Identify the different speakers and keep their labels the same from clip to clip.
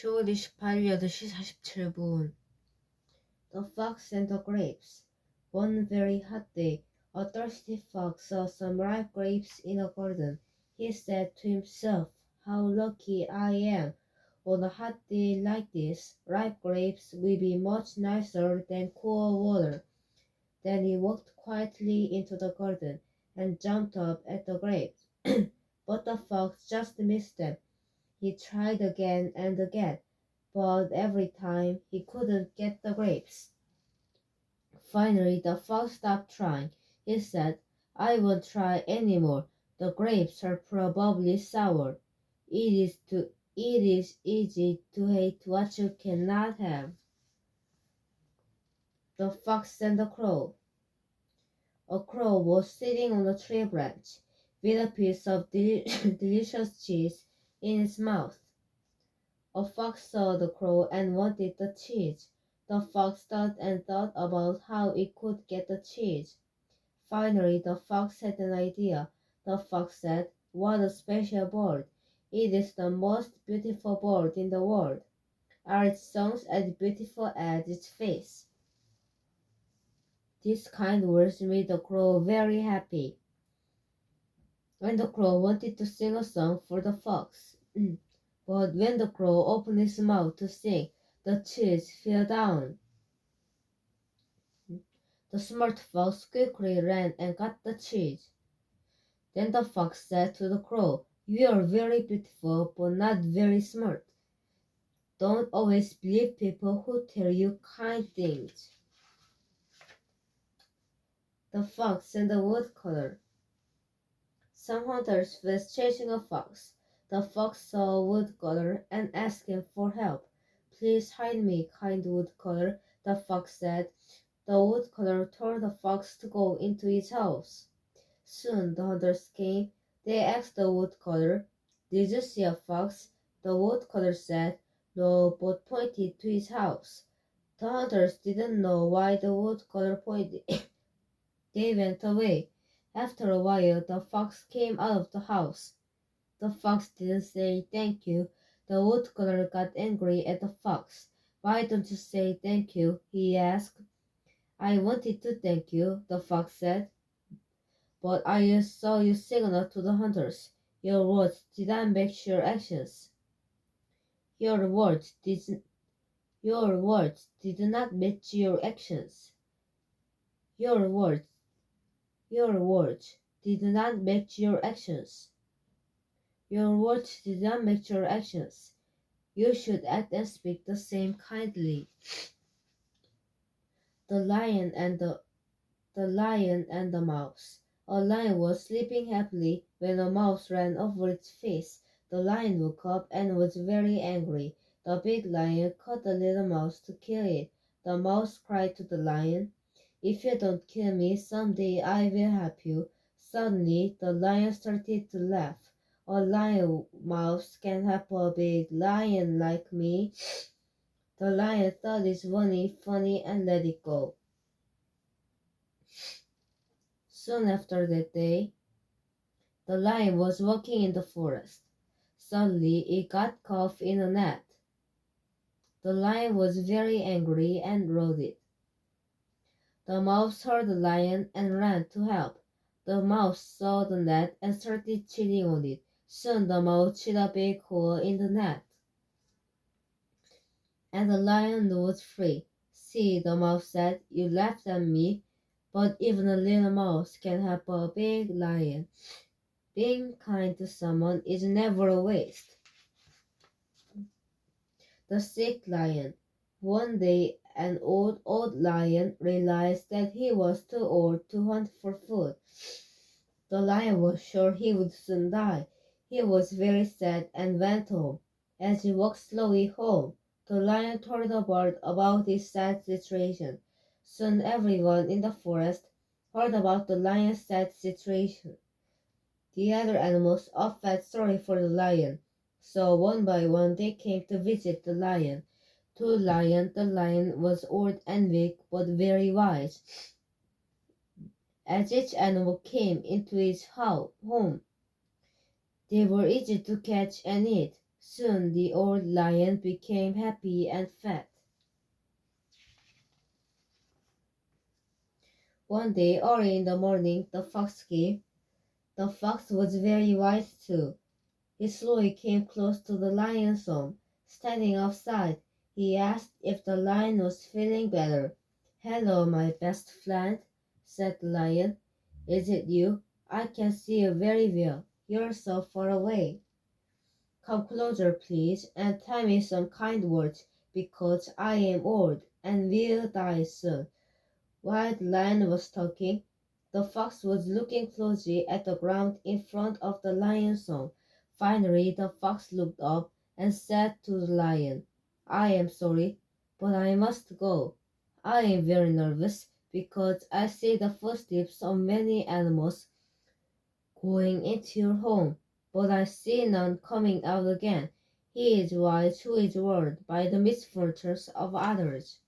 Speaker 1: 10월 28일 8시 47분. The Fox and the Grapes. One very hot day, a thirsty fox saw some ripe grapes in a garden. He said to himself, "How lucky I am! On a hot day like this, ripe grapes will be much nicer than cool water." Then he walked quietly into the garden and jumped up at the grapes. But the fox just missed them. He tried again and again, but every time he couldn't get the grapes. Finally, the fox stopped trying. He said, "I won't try any more. The grapes are probably sour. It is easy to hate what you cannot have." The Fox and the Crow. A crow was sitting on a tree branch with a piece of delicious cheese in its mouth. A fox saw the crow and wanted the cheese. The fox thought and thought about how it could get the cheese. Finally, the fox had an idea. The fox said, "What a special bird! It is the most beautiful bird in the world. Are its songs as beautiful as its face?" These kind words made the crow very happy, and the crow wanted to sing a song for the fox. But when the crow opened his mouth to sing, the cheese fell down. The smart fox quickly ran and got the cheese. Then the fox said to the crow, "You are very beautiful, but not very smart. Don't always believe people who tell you kind things." The Fox and the Woodcutter. Some hunters was chasing a fox. The fox saw a woodcutter and asked him for help. "Please hide me, kind woodcutter," the fox said. The woodcutter told the fox to go into his house. Soon the hunters came. They asked the woodcutter, "Did you see a fox?" The woodcutter said, "No," but pointed to his house. The hunters didn't know why the woodcutter pointed. They went away. After a while, the fox came out of the house. The fox didn't say thank you. The woodcutter got angry at the fox. "Why don't you say thank you?" he asked. "I wanted to thank you," the fox said, "but I saw you signal to the hunters. Your words did not match your actions." Your words did your words did not match your actions. Your words your words did not match your actions. Your words did not match your actions. You should act and speak the same kindly. The lion and the mouse. A lion was sleeping happily when a mouse ran over its face. The lion woke up and was very angry. The big lion caught the little mouse to kill it. The mouse cried to the lion, "If you don't kill me, someday I will help you." Suddenly, the lion started to laugh. "A lion mouse can help a big lion like me." The lion thought it funny, and let it go. Soon after that day, the lion was walking in the forest. Suddenly it got caught in a net. The lion was very angry and roared. The mouse heard the lion and ran to help. The mouse saw the net and started cheating on it. Soon the mouse chewed a big hole in the net, and the lion was free. "See," the mouse said, "you laughed at me, but even a little mouse can help a big lion. Being kind to someone is never a waste." The sick lion. One day an old lion realized that he was too old to hunt for food. The lion was sure he would soon die. He was very sad and went home. As he walked slowly home, the lion told the bird about his sad situation. Soon everyone in the forest heard about the lion's sad situation. The other animals all felt sorry for the lion, so one by one they came to visit the lion. To the lion was old and weak but very wise. As each animal came into his home, they were easy to catch and eat. Soon the old lion became happy and fat. One day, early in the morning, the fox came. The fox was very wise too. He slowly came close to the lion's home. Standing outside, he asked if the lion was feeling better. "Hello, my best friend," said the lion. "Is it you? I can see you very well. You're so far away. Come closer, please, and tell me some kind words, because I am old and will die soon." While the lion was talking, the fox was looking closely at the ground in front of the lion's home. Finally, the fox looked up and said to the lion, "I am sorry, but I must go. I am very nervous because I see the footsteps of many animals going into your home, but I see none coming out again. He is wise who is warned by the misfortunes of others."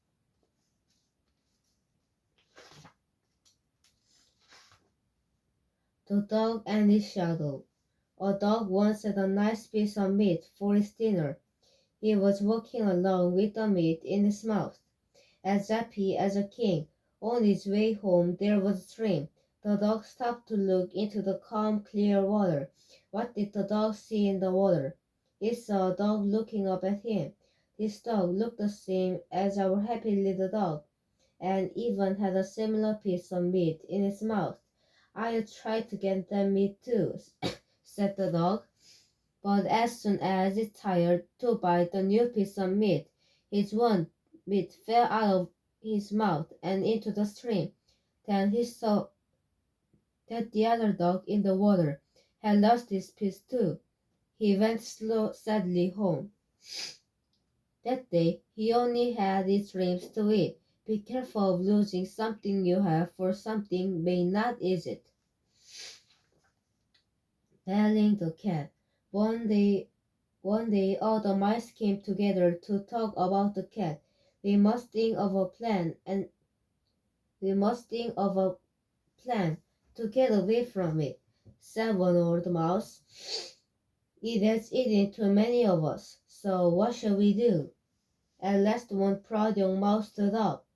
Speaker 1: The dog and his shadow. A dog once had a nice piece of meat for his dinner. He was walking along with the meat in his mouth, as happy as a king. On his way home there was a stream. The dog stopped to look into the calm, clear water. What did the dog see in the water? He saw a dog looking up at him. This dog looked the same as our happy little dog, and even had a similar piece of meat in its mouth. "I'll try to get that meat too," said the dog. But as soon as it tried to bite the new piece of meat, his one meat fell out of his mouth and into the stream. Then he saw that the other dog in the water had lost his piece too. He went sadly home. That day he only had his dreams to eat. Be careful of losing something you have, for something may not is it. Belling the cat. One day all the mice came together to talk about the cat. "We must think of a plan, and we must think of a plan to get away from it," said one old mouse. "It has eaten too many of us, so what shall we do?" At last one proud young mouse stood up.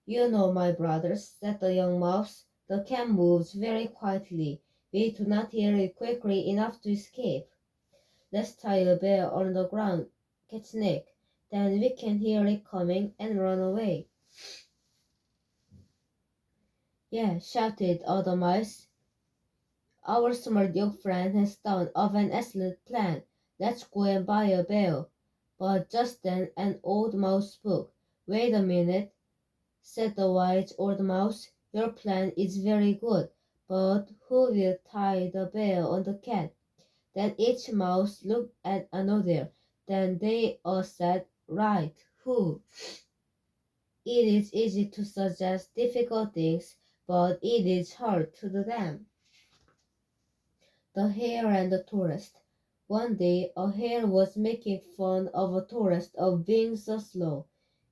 Speaker 1: "You know, my brothers," said the young mouse, "the cat moves very quietly. We do not hear it quickly enough to escape. Let's tie a bell on the ground, cat's neck, then we can hear it coming and run away." "Yeah," shouted other mice. "Our smart young friend has thought of an excellent plan. Let's go and buy a bell." But just then an old mouse spoke. "Wait a minute," said the wise old mouse. "Your plan is very good, but who will tie the bell on the cat?" Then each mouse looked at another. Then they all said, "Right, who?" It is easy to suggest difficult things, but it is hard to do them. The hare and the tourist. One day a hare was making fun of a tourist of being so slow.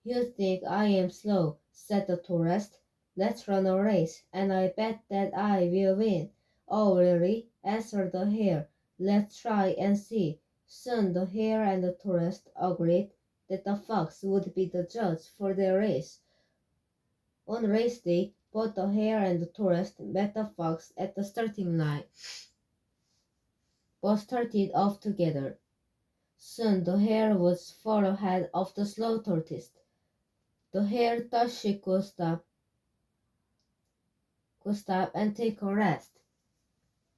Speaker 1: "You think I am slow," said the tourist. "Let's run a race, and I bet that I will win." "Oh, really?" answered the hare. "Let's try and see." Soon the hare and the tourist agreed that the fox would be the judge for their race. On race day, both the hare and the tourist met the fox at the starting line. Both started off together. Soon the hare was far ahead of the slow tortoise. The hare thought she could stop and take a rest.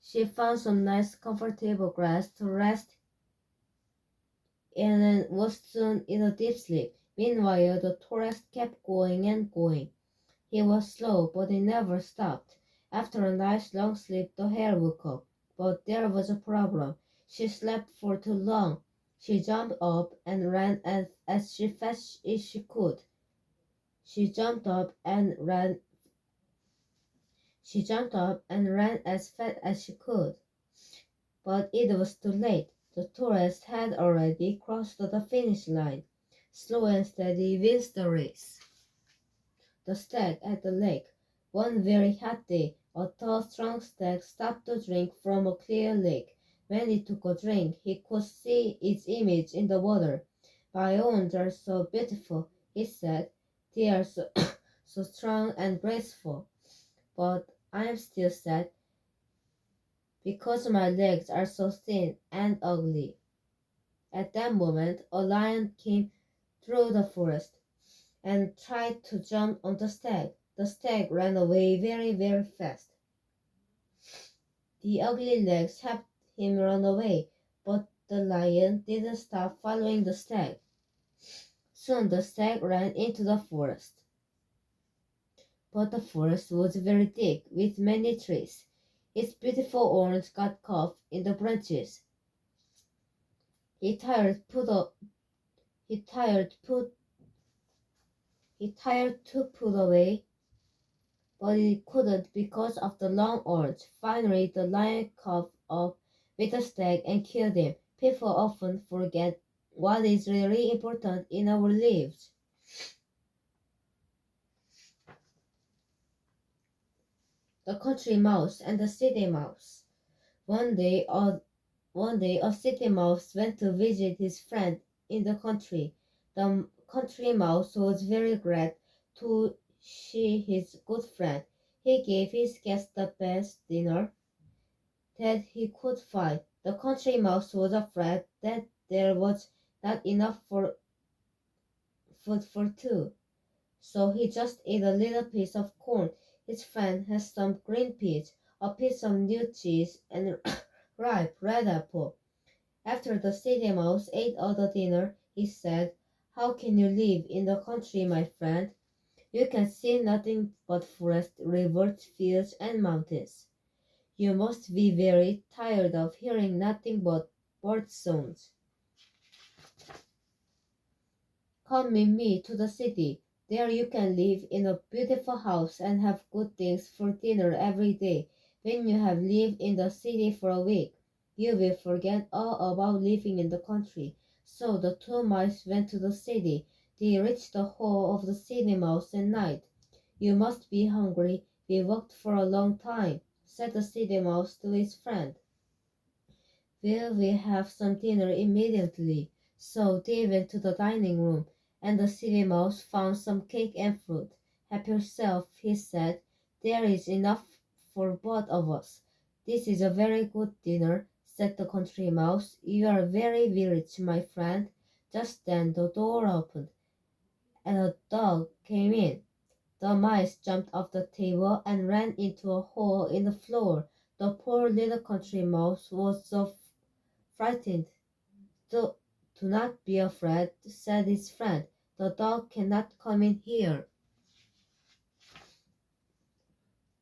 Speaker 1: She found some nice comfortable grass to rest in and was soon in a deep sleep. Meanwhile, the tourist kept going and going. He was slow, but he never stopped. After a nice long sleep, the hare woke up. But there was a problem. She slept for too long. She jumped up and ran as fast as she could. She jumped up and ran. She jumped up and ran as fast as she could. But it was too late. The tourist had already crossed the finish line. Slow and steady wins the race. The stag at the lake. One very hot day, a tall, strong stag stopped to drink from a clear lake. When he took a drink, he could see its image in the water. My own are so beautiful, he said. They are so, so strong and graceful. But I am still sad because my legs are so thin and ugly. At that moment, a lion came through the forest and tried to jump on the stag. The stag ran away very, very fast. The ugly legs helped him run away, but the lion didn't stop following the stag. Soon the stag ran into the forest. But the forest was very thick with many trees. Its beautiful horns got caught in the branches. He tired put up he tired to put away, but he couldn't because of the long horns. Finally the lion caught up with the stag and killed him. People often forget what is really important in our lives. The country mouse and the city mouse. One day a city mouse went to visit his friend in the country. The country mouse was very glad to see his good friend. He gave his guest the best dinner that he could find. The country mouse was afraid that there was not enough for food for two, so he just ate a little piece of corn. His friend had some green peas, a piece of new cheese, and ripe red apple. After the city mouse ate all the dinner, he said, "How can you live in the country, my friend? You can see nothing but forest, rivers, fields, and mountains. You must be very tired of hearing nothing but bird songs. Come with me to the city. There you can live in a beautiful house and have good things for dinner every day. When you have lived in the city for a week, you will forget all about living in the country." So the two mice went to the city. They reached the hall of the city mouse at night. "You must be hungry. We walked for a long time," said the city mouse to his friend. "Will we have some dinner immediately?" So they went to the dining room, and the city mouse found some cake and fruit. "Help yourself," he said. "There is enough for both of us." "This is a very good dinner," said the country mouse. "You are very rich, my friend." Just then the door opened, and a dog came in. The mice jumped off the table and ran into a hole in the floor. The poor little country mouse was so frightened. "Do, do not be afraid," said his friend. "The dog cannot come in here."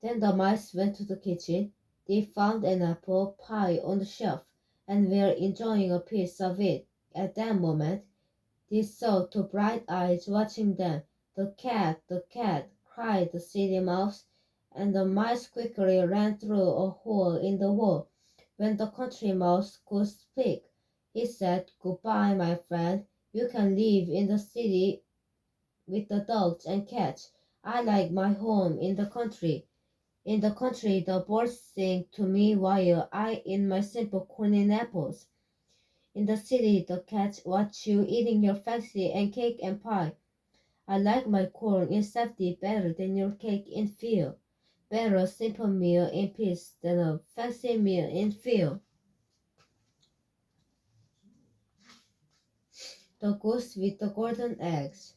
Speaker 1: Then the mice went to the kitchen. They found an apple pie on the shelf, and were enjoying a piece of it. At that moment, they saw two bright eyes watching them. The cat," cried the city mouse, and the mice quickly ran through a hole in the wall. When the country mouse could speak, he said, "Goodbye, my friend. You can live in the city with the dogs and cats. I like my home in the country. In the country, the birds sing to me while I eat my simple corn and apples. In the city, the cats watch you eating your fancy and cake and pie. I like my corn in safety better than your cake in fear. Better a simple meal in peace than a fancy meal in fear." The Goose with the Golden Eggs.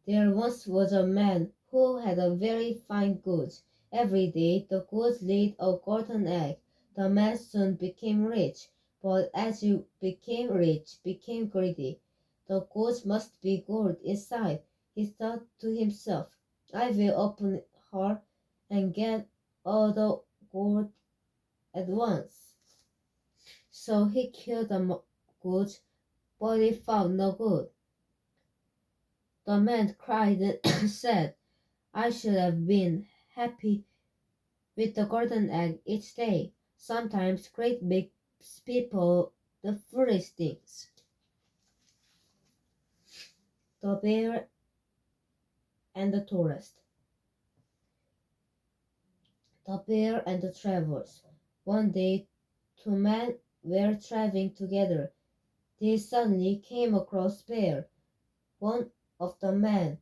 Speaker 1: There once was a man who had a very fine goose. Every day the goose laid a golden egg. The man soon became rich, but as he became rich, became greedy. "The goose must be gold inside," he thought to himself. "I will open her and get all the gold at once." So he killed the goose, but he found no gold. The man cried and said, "I should have been happy with the golden egg each day. Sometimes great makes people the foolish things." The Bear and the Tourist. The Bear and the Travelers. One day, two men were traveling together. They suddenly came across Bear. One of the men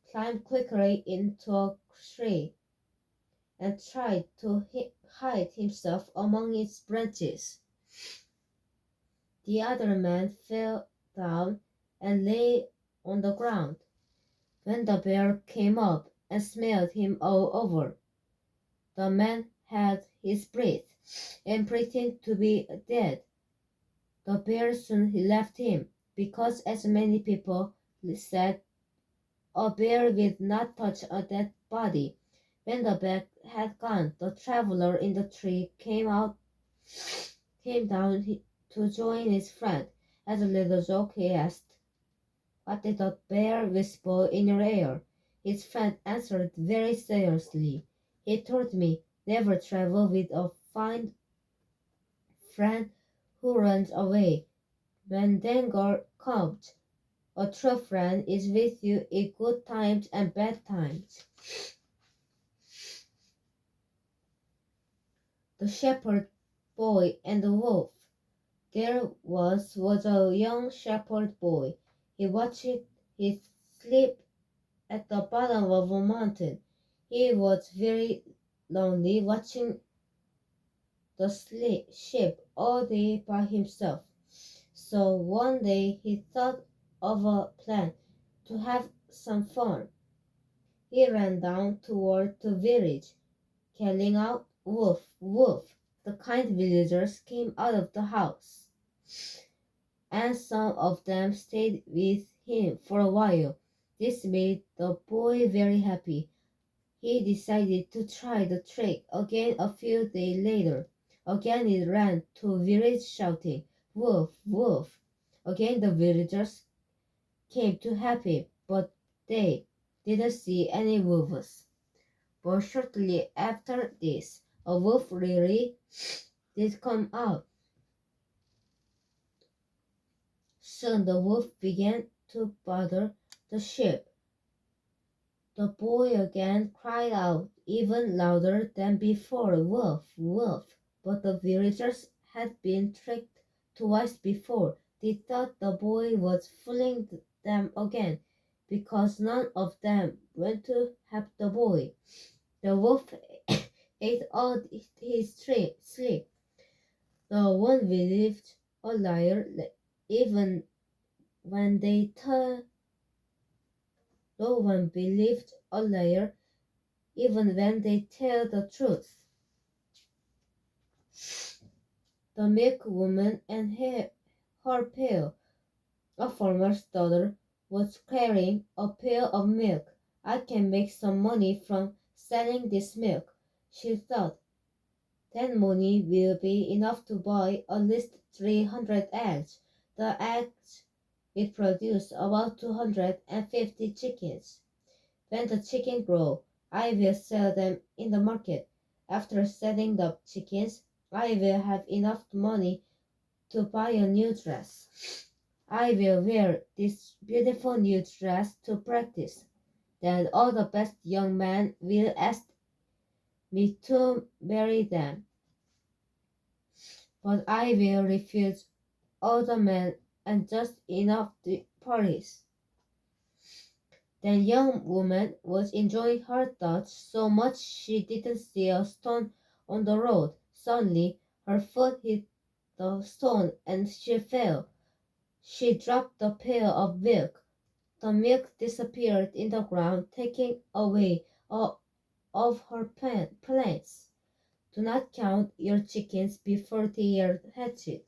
Speaker 1: climbed quickly into a tree and tried to hide himself among its branches. The other man fell down and lay on the ground. When the bear came up and smelled him all over, the man held his breath and pretended to be dead. The bear soon left him, because as many people said, a bear will not touch a dead body. When the bear had gone, the traveler in the tree came down to join his friend. As a little joke, he asked, "What did the bear whisper in your ear?" His friend answered very seriously, "He told me never travel with a fine friend who runs away. When danger comes, a true friend is with you in good times and bad times." The shepherd boy and the wolf. There was a young shepherd boy. He watched his sleep at the bottom of a mountain. He was very lonely watching the sheep all day by himself. So one day he thought of a plan to have some fun. He ran down toward the village, calling out, "Woof, woof." The kind villagers came out of the house, and some of them stayed with him for a while. This made the boy very happy. He decided to try the trick again a few days later. Again he ran to village shouting, "Woof, woof." Again the villagers came to help him, but they didn't see any wolves. But shortly after this, a wolf really did come out. Soon the wolf began to bother the sheep. The boy again cried out even louder than before, "Wolf, wolf." But the villagers had been tricked twice before. They thought the boy was fooling them again, because none of them went to help the boy. The wolf ate all his sleep. The one believed a liar even when they tell no one believed a liar even when they tell the truth. The milk woman and her pail. A farmer's daughter was carrying a pail of milk. "I can make some money from selling this milk," she thought. "Then money will be enough to buy at least 300 eggs. The eggs will produce about 250 chickens. When the chickens grow, I will sell them in the market. After selling the chickens, I will have enough money to buy a new dress. I will wear this beautiful new dress to practice. Then all the best young men will ask me to marry them. But I will refuse all the men and just enough the parties." The young woman was enjoying her thoughts so much she didn't see a stone on the road. Suddenly her foot hit the stone and she fell. She dropped the pail of milk. The milk disappeared in the ground, taking away all of her plants. Do not count your chickens before they are hatched.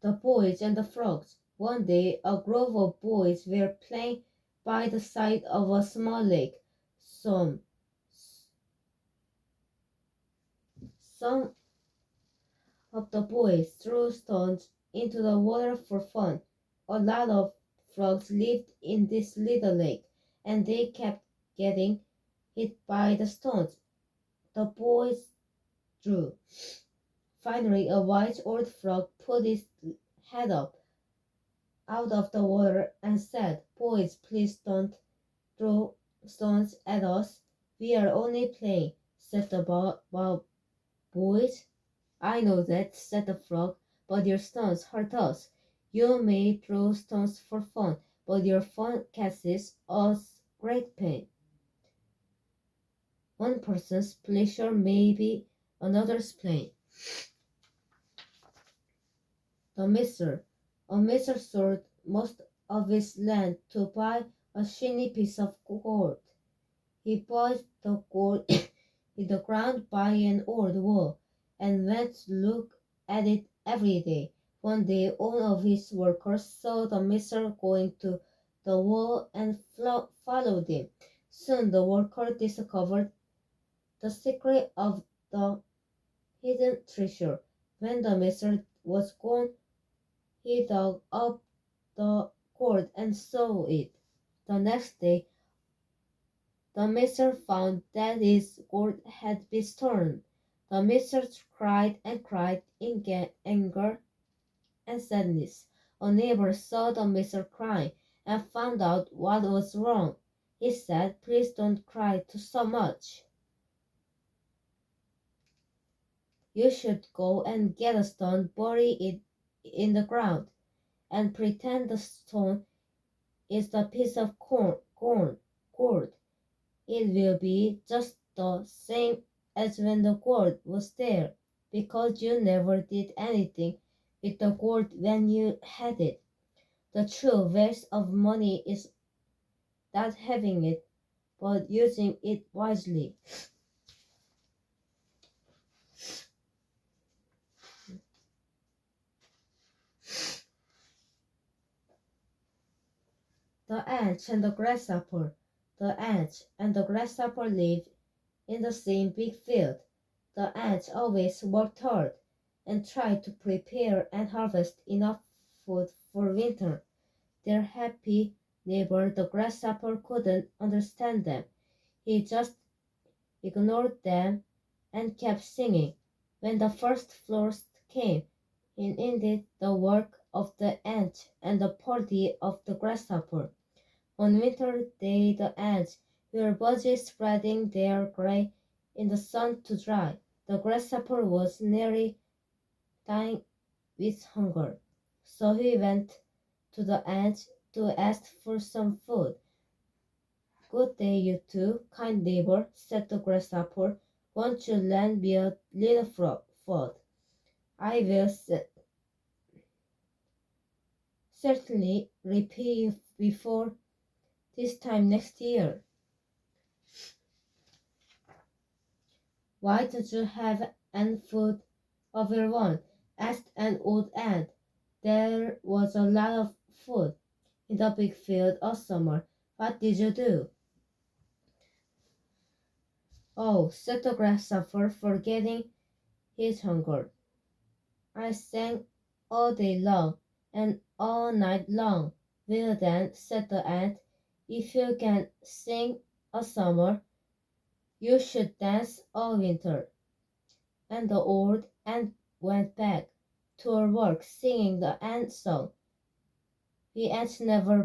Speaker 1: The boys and the frogs. One day a grove of boys were playing by the side of a small lake. Some some of the boys threw stones into the water for fun. A lot of frogs lived in this little lake, and they kept getting hit by the stones. The boys drew. Finally, a wise old frog put his head up out of the water and said, "Boys, please don't throw stones at us. We are only playing," said the Boys, I know that, said the frog, but your stones hurt us. You may throw stones for fun, but your fun causes us great pain. One person's pleasure may be another's pain. The miser. A miser sold most of his land to buy a shiny piece of gold. He bought the gold in the ground by an old wall, and went to look at it every day. One day one of his workers saw the miser going to the wall and followed him. Soon the worker discovered the secret of the hidden treasure. When the miser was gone, he dug up the gold and saw it. The next day the miser found that his gold had been stolen. The miser cried and cried in anger and sadness. A neighbor saw the miser crying and found out what was wrong. He said, "Please don't cry so much. You should go and get a stone, bury it in the ground, and pretend the stone is the piece of gold. It will be just the same as when the gold was there, because you never did anything with the gold when you had it. The true waste of money is not having it, but using it wisely." The ant and the grasshopper. The ant and the grasshopper live in the same big field. The ant always worked hard and tried to prepare and harvest enough food for winter. Their happy neighbor the grasshopper couldn't understand them. He just ignored them and kept singing. When the first frost came, it ended the work of the ant and the party of the grasshopper. On winter day the ants were busy spreading their grain in the sun to dry. The grasshopper was nearly dying with hunger, so he went to the ant to ask for some food. "Good day, you two, kind neighbor," said the grasshopper. "Won't you lend me a little food? I will certainly repay you before this time next year." "Why don't you have any food of your own?" asked an old ant. "There was a lot of food in the big field all summer. What did you do?" "Oh," said the grasshopper, forgetting his hunger, "I sang all day long and all night long." "Well then," said the ant, "if you can sing all summer, you should dance all winter." And the old ant went back to her work singing the ant song. "We ants never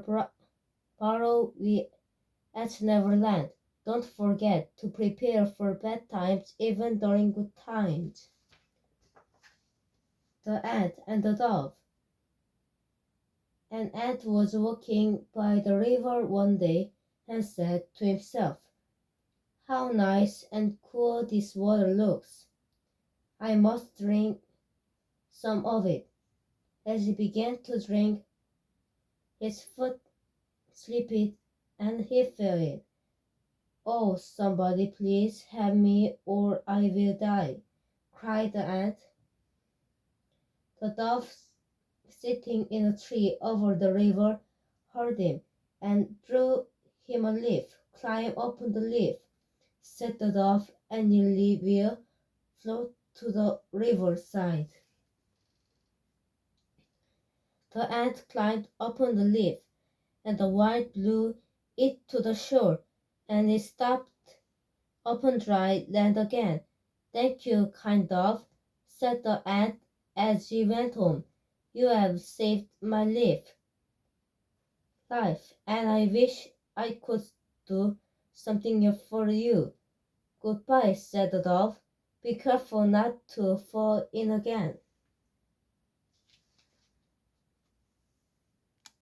Speaker 1: borrow, we ants never lend. Don't forget to prepare for bad times even during good times." The ant and the dove. An ant was walking by the river one day and said to himself, "How nice and cool this water looks. I must drink some of it." As he began to drink, his foot slipped and he fell in. "Oh, somebody please help me or I will die," cried the ant. The dove sitting in a tree over the river heard him and threw him a leaf. "Climb up on the leaf," said the dove, "and you will float to the river side." The ant climbed up on the leaf, and the wind blew it to the shore, and it stopped upon dry land again. "Thank you, kind dove," said the ant as she went home. "You have saved my life, and I wish I could do something for you." "Goodbye," said the dove. Be careful not to fall in again.